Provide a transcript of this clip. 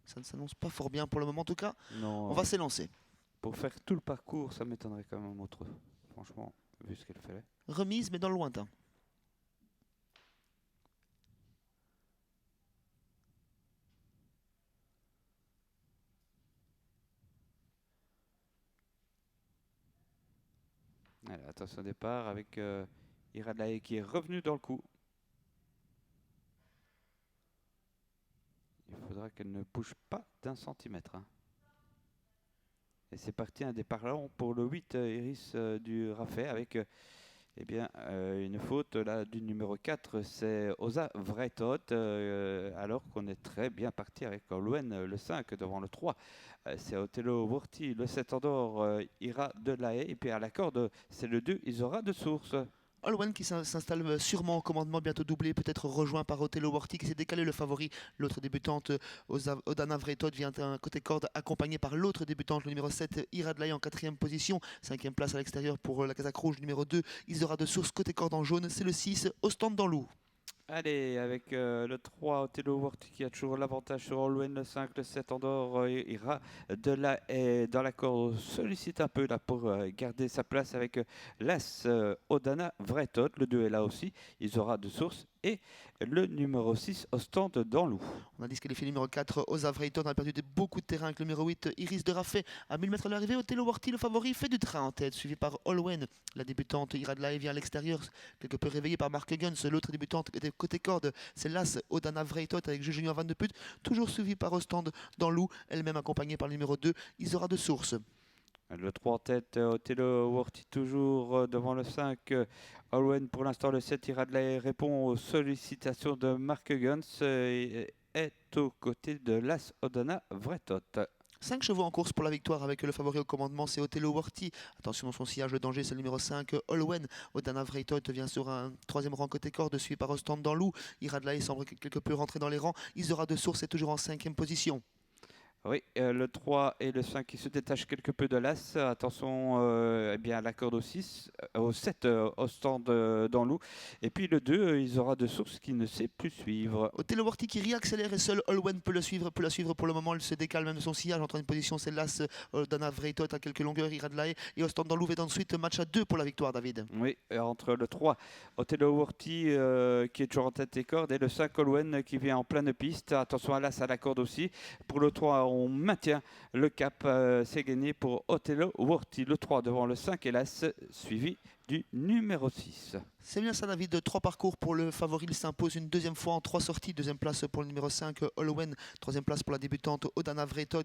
Ça ne s'annonce pas fort bien pour le moment. En tout cas, on Non, va s'élancer. pour faire tout le parcours, ça m'étonnerait quand même autre. Franchement, vu ce qu'elle fait. Remise, mais dans le lointain. Allez, attention au départ avec Iradlae qui est revenu dans le coup. Il faudra qu'elle ne bouge pas d'1 centimètre. Hein. Et c'est parti, un départ long pour le 8, Iris du Raffet, avec eh bien, une faute là, du numéro 4, c'est Osa Vreitot, alors qu'on est très bien parti avec Louen, le 5 devant le 3. C'est Othello Worty, le 7 Andorre, Ira de la Haye, et puis à la corde, c'est le 2, Isora de Source. Holwen qui s'installe sûrement au commandement, bientôt doublé, peut-être rejoint par Othello Worty qui s'est décalé le favori. L'autre débutante, Odana Vretot, vient un côté corde accompagné par l'autre débutante, le numéro 7, Iradlaï en 4e position. 5e place à l'extérieur pour la casaque rouge, numéro 2, Isora de Source, côté corde en jaune. C'est le 6, Ostende dans loup. Allez, avec le 3, Othello Worty qui a toujours l'avantage sur Olwen, le 5, le 7 Andorre, Ira de la Haye dans la corde, sollicite un peu là pour garder sa place avec l'As Odana Vretot, le 2 est là aussi, Isora de Source et le numéro 6, Ostende dans loup. On a disqualifié le numéro 4, Osa Vreitot, on a perdu beaucoup de terrain avec le numéro 8, Iris de Raffet. À 1000 mètres de l'arrivée, Othello Worty, le favori, fait du train en tête, suivi par Holwen. La débutante Iradlaï vient à l'extérieur, quelque peu réveillée par Mark Guns. L'autre débutante était côté corde, c'est l'As Odana Vreitot avec Jules Junior Van de Put, toujours suivi par Ostende dans loup, elle-même accompagnée par le numéro 2, Isora de Source. Le 3 en tête, Othello Worty toujours devant le 5. Olwen pour l'instant le 7, Iradlaï répond aux sollicitations de Mark Guns et est aux côtés de l'As Odana Vretot. 5 chevaux en course pour la victoire avec le favori au commandement, c'est Othello Worty. Attention dans son sillage, le danger, c'est le numéro 5, Holwen. Odana Vreitot vient sur un 3e rang côté corde, suivi par Ostende dans loup. Iradlaï semble quelque peu rentrer dans les rangs. Isora de Source est toujours en 5e position. Oui, le 3 et le 5 qui se détachent quelque peu de l'As. Attention eh bien, à la corde au 6, au 7, au stand dans l'eau. Et puis le 2, ils aura de source qui ne sait plus suivre. Othello Worty qui réaccélère et seul Holwen peut la suivre pour le moment. Elle se décale même de son sillage en 3e position. C'est l'As Odana Vreitot à quelques longueurs. Iradlaï et Ostende dans l'eau est ensuite match à 2 pour la victoire, David. Oui, entre le 3, Othello Worty qui est toujours en tête des cordes et le 5, Olwen qui vient en pleine piste. Attention à l'As à la corde aussi. Pour le 3, on maintient le cap. C'est gagné pour Othello Worty. Le 3 devant le 5 et l'As suivi du numéro 6. C'est bien ça, David. 3 parcours pour le favori. Il s'impose une 2e fois en 3 sorties. 2e place pour le numéro 5, Holwen. 3e place pour la débutante Odana Vreitot.